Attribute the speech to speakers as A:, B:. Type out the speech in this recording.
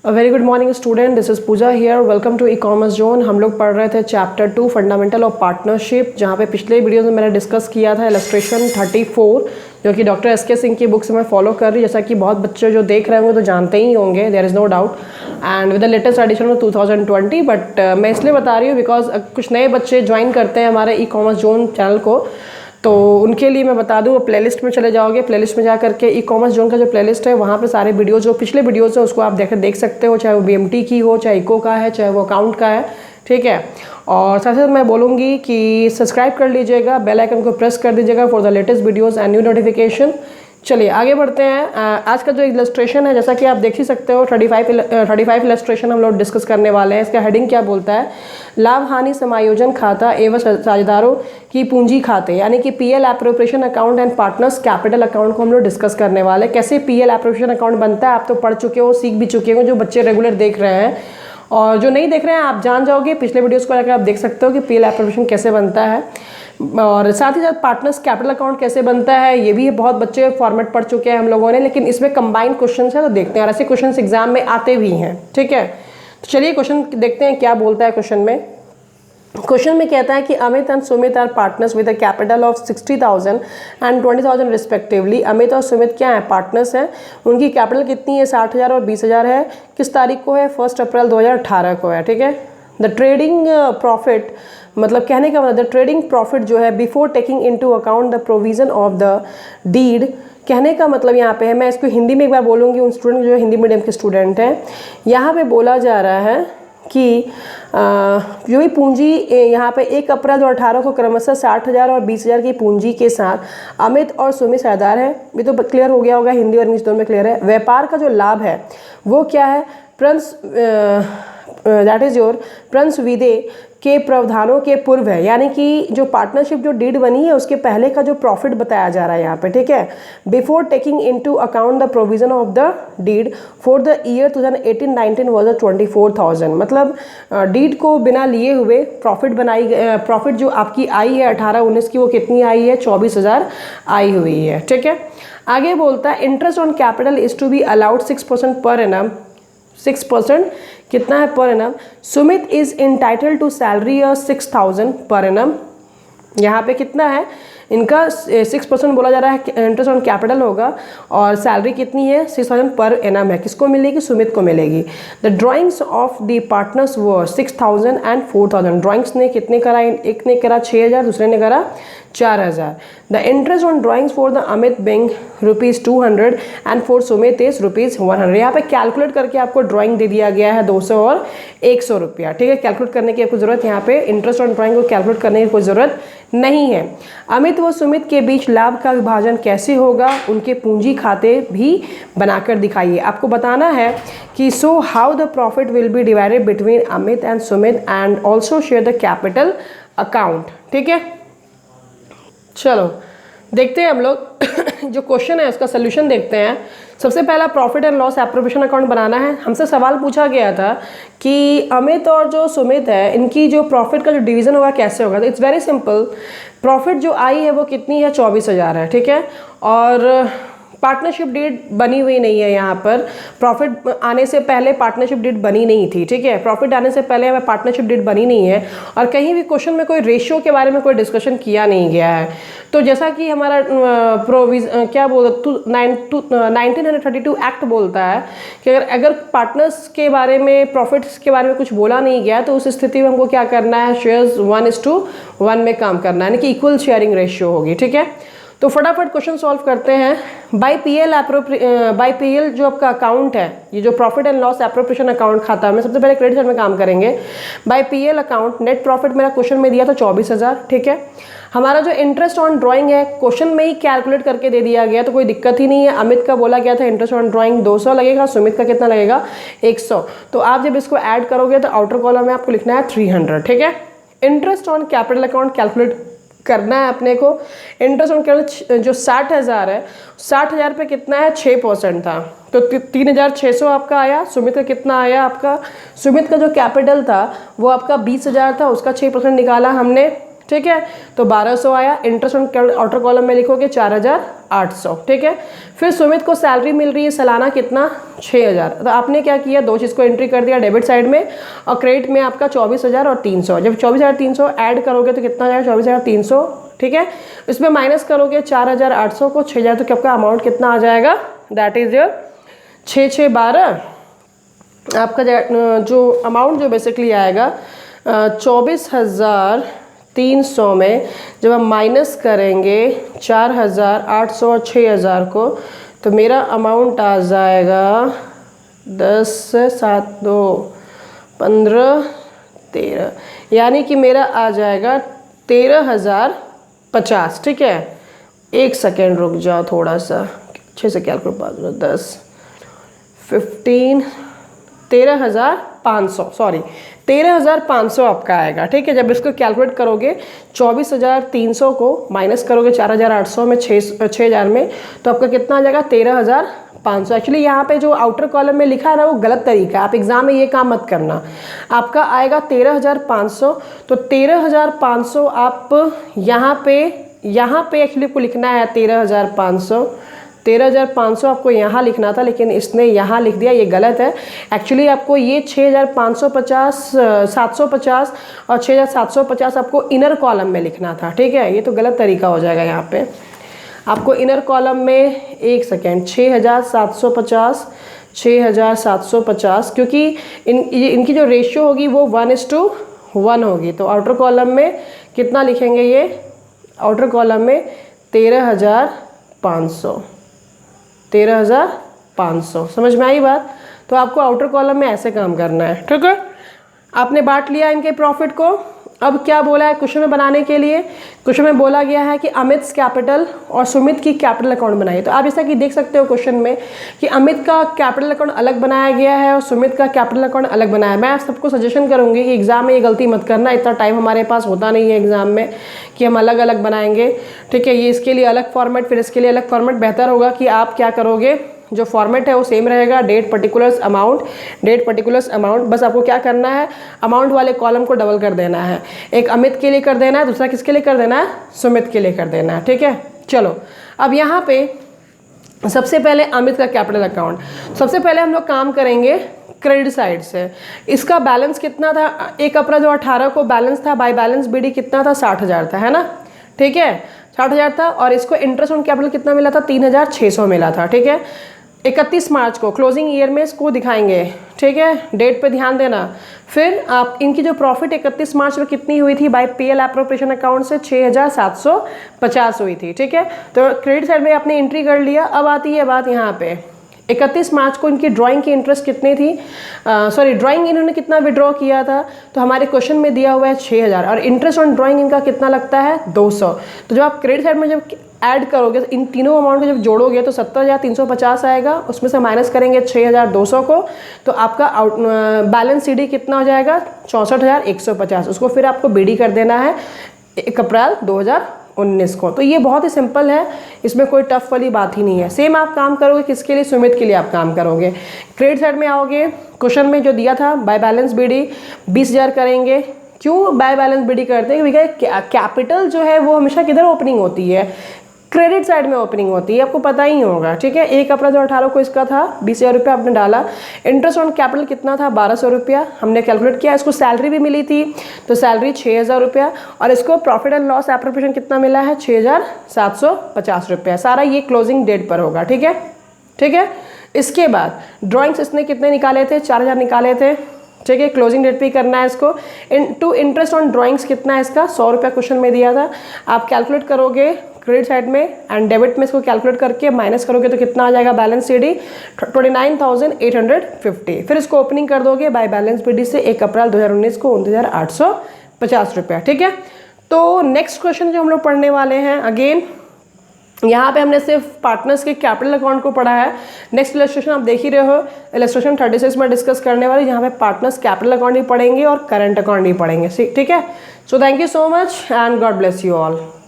A: Very good morning student, this is Pooja here. Welcome to e commerce zone. हम लोग पढ़ रहे थे चैप्टर 2 फंडामेंटल ऑफ पार्टनरशिप, जहाँ पे पिछले वीडियो में मैंने डिस्कस किया था इलस्ट्रेशन 34, जो कि डॉक्टर एस के सिंह की बुक से मैं फॉलो कर रही हूँ। जैसा कि बहुत बच्चे जो देख रहे होंगे तो जानते ही होंगे, there is no doubt, and with the latest edition of 2020। But मैं इसलिए बता रही हूँ बिकॉज कुछ नए बच्चे ज्वाइन करते हैं हमारे ई कॉमर्स जोन चैनल को, तो उनके लिए मैं बता दूँ, प्लेलिस्ट में चले जाओगे, प्लेलिस्ट में जा करके ई कॉमर्स जोन का जो प्लेलिस्ट है वहाँ पे सारे वीडियोस जो पिछले वीडियोस है उसको आप देख सकते हो, चाहे वो बीएमटी की हो, चाहे इको का है, चाहे वो अकाउंट का है, ठीक है। और साथ साथ मैं बोलूँगी कि सब्सक्राइब कर लीजिएगा, बेल आइकन को प्रेस कर दीजिएगा for the latest videos and new notification. चलिए आगे बढ़ते हैं। आज का जो इलस्ट्रेशन है, जैसा कि आप देख ही सकते हो, 35 इलस्ट्रेशन हम लोग डिस्कस करने वाले हैं। इसका हेडिंग क्या बोलता है? लाभ हानि समायोजन खाता एवं साझेदारों की पूंजी खाते, यानी कि PL appropriation account and partners capital account को हम लोग डिस्कस करने वाले हैं। कैसे पीएल एप्रोप्रिएशन अकाउंट बनता है आप तो पढ़ चुके हो, सीख भी चुके हो, जो बच्चे रेगुलर देख रहे हैं। और जो नहीं देख रहे हैं आप जान जाओगे, पिछले वीडियोज़ को लेकर आप देख सकते हो कि पीएल एप्रोप्रिएशन कैसे बनता है, और साथ ही साथ पार्टनर्स कैपिटल अकाउंट कैसे बनता है। ये भी बहुत बच्चे फॉर्मेट पढ़ चुके हैं हम लोगों ने, लेकिन इसमें कंबाइंड क्वेश्चंस है तो देखते हैं, और ऐसे क्वेश्चंस एग्जाम में आते भी हैं, ठीक है। तो चलिए क्वेश्चन देखते हैं क्या बोलता है क्वेश्चन में। क्वेश्चन में कहता है कि Amit and Sumit are partners with a capital of 60,000 and 20,000 respectively. Amit और सुमित क्या है? पार्टनर्स हैं। उनकी कैपिटल कितनी है? 60,000 और 20,000 है। किस तारीख को है? 1 अप्रैल 2018 को है, ठीक है। द ट्रेडिंग प्रॉफिट, मतलब कहने का मतलब द ट्रेडिंग प्रॉफिट जो है before taking into account the provision of the deed, कहने का मतलब यहाँ पे है, मैं इसको हिंदी में एक बार बोलूँगी उन स्टूडेंट जो हिंदी मीडियम के स्टूडेंट हैं। यहाँ पे बोला जा रहा है कि जो भी पूंजी यहाँ पे 1 अप्रैल 2018 को क्रमशः 60,000 और 20,000 की पूंजी के साथ अमित और सुमित साझेदार है। ये तो क्लियर हो गया होगा, हिंदी और इंग्लिश दोनों में क्लियर है। व्यापार का जो लाभ है वो क्या है? दैट इज योर प्रिंस विदे के प्रावधानों के पूर्व है, यानी कि जो पार्टनरशिप जो डीड बनी है उसके पहले का जो प्रॉफिट बताया जा रहा है यहाँ पे, ठीक है। Before taking into account the provision of the deed for the year 2018-19 was 24,000, मतलब डीड को बिना लिए हुए प्रॉफिट प्रॉफिट जो आपकी आई है 18-19 की, वो कितनी आई है? 24,000 आई हुई है, ठीक है। आगे बोलता है interest on capital is to be allowed 6% per annum. 6% कितना है per annum? Sumit is entitled to salary 6,000 per annum. यहाँ पे कितना है इनका? 6% बोला जा रहा है इंटरेस्ट ऑन कैपिटल होगा, और सैलरी कितनी है? 6,000 पर एनम है। किसको मिलेगी? सुमित को मिलेगी। The drawings of the partners were 6,000 and 4,000। Drawings ने कितने करा? एक ने करा 6,000, दूसरे ने करा 4,000। The interest on drawings for the Amit being ₹200 and for Sumit is ₹100। यहाँ पे कैलकुलेट करके आपको ड्राइंग दे दिया गया है 200 और 100 रुपया, ठीक है। कैलकुलेट करने की आपको जरूरत, यहाँ पे इंटरेस्ट ऑन ड्राइंग को कैलकुलेट करने की कोई ज़रूरत नहीं है। अमित व सुमित के बीच लाभ का विभाजन कैसे होगा? उनके पूंजी खाते भी बनाकर दिखाइए। आपको बताना है कि so how the profit will be divided between Amit and Sumit and also share the capital account, ठीक है। चलो देखते हैं हम लोग जो क्वेश्चन है उसका सोल्यूशन देखते हैं। सबसे पहला profit and loss appropriation account बनाना है। हमसे सवाल पूछा गया था कि अमित और जो सुमित है इनकी जो प्रॉफिट का जो डिवीज़न होगा कैसे होगा। तो इट्स वेरी सिंपल। प्रॉफिट जो आई है वो कितनी है? 24,000 है, ठीक है। और पार्टनरशिप डीड बनी हुई नहीं है यहाँ पर। प्रॉफिट आने से पहले पार्टनरशिप डीड बनी नहीं थी, ठीक है। प्रॉफिट आने से पहले हमें पार्टनरशिप डीड बनी नहीं है, और कहीं भी क्वेश्चन में कोई रेशियो के बारे में कोई डिस्कशन किया नहीं गया है। तो जैसा कि हमारा क्या बोलते 1932 एक्ट बोलता है कि अगर पार्टनर्स के बारे में, प्रॉफिट्स के बारे में कुछ बोला नहीं गया तो उस स्थिति में हमको क्या करना है? शेयर्स 1:1 में काम करना है, यानी कि इक्वल शेयरिंग रेशियो होगी, ठीक है। तो फटाफट क्वेश्चन सॉल्व करते हैं। बाय पीएल जो आपका अकाउंट है, ये जो profit and loss appropriation account खाता है, सबसे पहले क्रेडिट साइड में काम करेंगे। By PL account net profit मेरा क्वेश्चन में दिया था 24,000, ठीक है। हमारा जो इंटरेस्ट ऑन ड्राइंग है क्वेश्चन में ही कैलकुलेट करके दे दिया गया, तो कोई दिक्कत ही नहीं है। अमित का बोला गया था इंटरेस्ट ऑन ड्राइंग 200 लगेगा, सुमित का कितना लगेगा? 100। तो आप जब इसको ऐड करोगे तो आउटर कॉलम में आपको लिखना है 300, ठीक है। Interest on capital account calculate करना है अपने को। इंटरेस्ट ऑन कैपिटल जो 60,000 है, 60,000 पे कितना है? 6% था, तो 3,600 आपका आया। सुमित का कितना आया आपका? सुमित का जो कैपिटल था वो आपका 20,000 था, उसका 6% निकाला हमने, ठीक है, तो 1200 आया। इंटरेस्ट ऑन आउटर कॉलम में लिखोगे 4800, ठीक है। फिर सुमित को सैलरी मिल रही है सालाना कितना, 6000। तो आपने क्या किया, दो चीज़ को एंट्री कर दिया डेबिट साइड में, और क्रेडिट में आपका 24,000 और 300। जब 24,300 ऐड करोगे तो कितना जाएगा, 24,300, ठीक है। इसमें माइनस करोगे 4800 को 6000, तो आपका अमाउंट कितना आ जाएगा, दैट इज योर 6,6,12। आपका जो अमाउंट जो बेसिकली आएगा 24,300 में जब हम माइनस करेंगे 4,800 और 6,000 को, तो मेरा अमाउंट आ जाएगा 10 7 2 15 13, यानी कि मेरा आ जाएगा 13,050, ठीक है। एक सेकेंड रुक जाओ थोड़ा सा, अच्छे से कैलकुलेट कर दो, 10 15 13,500, सॉरी 13,500 आपका आएगा, ठीक है। जब इसको कैलकुलेट करोगे 24,300 को माइनस करोगे 4,800 में 6,000 में, तो आपका कितना आ जाएगा, 13,500। एक्चुअली यहाँ पे जो आउटर कॉलम में लिखा है ना वो गलत तरीका है, आप एग्जाम में ये काम मत करना। आपका आएगा 13,500, तो 13,500 आप यहाँ पे एक्चुअली आपको लिखना है 13,500 आपको यहाँ लिखना था, लेकिन इसने यहाँ लिख दिया, ये गलत है। एक्चुअली आपको ये 6,550 750 और 6,750 आपको इनर कॉलम में लिखना था, ठीक है। ये तो गलत तरीका हो जाएगा। यहाँ पे आपको इनर कॉलम में, एक सेकेंड, 6,750 क्योंकि इनकी जो रेशियो होगी वो 1:1 होगी। तो आउटर कॉलम में कितना लिखेंगे, ये आउटर कॉलम में 13,500। समझ में आई बात। तो आपको आउटर कॉलम में ऐसे काम करना है, ठीक है। आपने बांट लिया इनके प्रॉफिट को। अब क्या बोला है क्वेश्चन में बनाने के लिए, क्वेश्चन में बोला गया है कि अमित कैपिटल और सुमित की कैपिटल अकाउंट बनाइए। तो आप जैसा कि देख सकते हो क्वेश्चन में कि अमित का कैपिटल अकाउंट अलग बनाया गया है और सुमित का कैपिटल अकाउंट अलग बनाया है। मैं आप सबको सजेशन करूंगी कि एग्जाम में ये गलती मत करना, इतना टाइम हमारे पास होता नहीं है एग्जाम में कि हम अलग अलग बनाएंगे, ठीक है। ये इसके लिए अलग फॉर्मेट, फिर इसके लिए अलग फॉर्मेट। बेहतर होगा कि आप क्या करोगे, जो फॉर्मेट है वो सेम रहेगा, डेट पर्टिकुलर्स अमाउंट, बस आपको क्या करना है, अमाउंट वाले कॉलम को डबल कर देना है। एक अमित के लिए कर देना है, दूसरा किसके लिए कर देना है, सुमित के लिए कर देना है, ठीक है। चलो अब यहाँ पे सबसे पहले अमित का कैपिटल अकाउंट, सबसे पहले हम लोग काम करेंगे क्रेडिट साइड से। इसका बैलेंस कितना था, 1 अप्रैल 2018 को बैलेंस था, बाय बैलेंस बीडी कितना था, 60,000 था, है ना, ठीक है, 60,000 था। और इसको इंटरेस्ट ऑन कैपिटल कितना मिला था, 3,600 मिला था, ठीक है। 31 मार्च को क्लोजिंग ईयर में इसको दिखाएंगे, ठीक है, डेट पे ध्यान देना। फिर आप इनकी जो प्रॉफिट 31 मार्च में कितनी हुई थी बाय पीएल एप्रोप्रिएशन अकाउंट से, 6,750 हुई थी, ठीक है। तो क्रेडिट साइड में आपने एंट्री कर लिया। अब आती है बात यहाँ पे, 31 मार्च को इनकी ड्राइंग की इंटरेस्ट कितनी थी, ड्राइंग इन्होंने कितना विड्रॉ किया था, तो हमारे क्वेश्चन में दिया हुआ है 6,000 और इंटरेस्ट ऑन ड्राइंग इनका कितना लगता है, 200। तो जब आप क्रेडिट साइड में जब ऐड करोगे, इन तीनों अमाउंट को जब जोड़ोगे तो 70,350 आएगा, उसमें से माइनस करेंगे 6,200 को, तो आपका बैलेंस सीडी कितना हो जाएगा, 64,150। उसको फिर आपको बीडी कर देना है 1 अप्रैल 2019 को। तो ये बहुत ही सिंपल है, इसमें कोई टफ वाली बात ही नहीं है। सेम आप काम करोगे किसके लिए, सुमित के लिए आप काम करोगे। क्रेडिट साइड में आओगे, क्वेश्चन में जो दिया था बाय बैलेंस बीडी 20,000 करेंगे। क्यों बाय बैलेंस बीडी करते हैं, क्योंकि कैपिटल जो है वो हमेशा किधर ओपनिंग होती है, क्रेडिट साइड में ओपनिंग होती है, आपको पता ही होगा, ठीक है। 1 अप्रैल 2018 को इसका था 20,000 रुपया आपने डाला। इंटरेस्ट ऑन कैपिटल कितना था, 1,200 रुपया हमने कैलकुलेट किया। इसको सैलरी भी मिली थी, तो सैलरी 6,000 रुपया, और इसको प्रॉफिट एंड लॉस एप्रोप्रिएशन कितना मिला है, 6,750 रुपया। सारा ये क्लोजिंग डेट पर होगा, ठीक है, ठीक है। इसके बाद ड्रॉइंग्स इसने कितने निकाले थे, 4,000 निकाले थे, ठीक है। क्लोजिंग डेट पे करना है इसको। टू इंटरेस्ट ऑन ड्राइंग्स कितना है इसका, 100 रुपया क्वेश्चन में दिया था। आप कैलकुलेट करोगे क्रेडिट साइड में एंड डेबिट में, इसको कैलकुलेट करके माइनस करोगे तो कितना आ जाएगा बैलेंस सीडी, 29,850। फिर इसको ओपनिंग कर दोगे बाय बैलेंस बीडी से 1 अप्रैल 2019 को 29,850 रुपया, ठीक है। तो नेक्स्ट क्वेश्चन जो हम लोग पढ़ने वाले हैं, अगेन यहाँ पे हमने सिर्फ पार्टनर्स के कैपिटल अकाउंट को पढ़ा है। नेक्स्ट इलस्ट्रेशन आप देख ही रहे हो, इलस्ट्रेशन 36 में डिस्कस करने वाले, यहाँ पे पार्टनर्स कैपिटल अकाउंट भी पढ़ेंगे और करंट अकाउंट भी पढ़ेंगे, ठीक है। So thank you so much and God bless you all.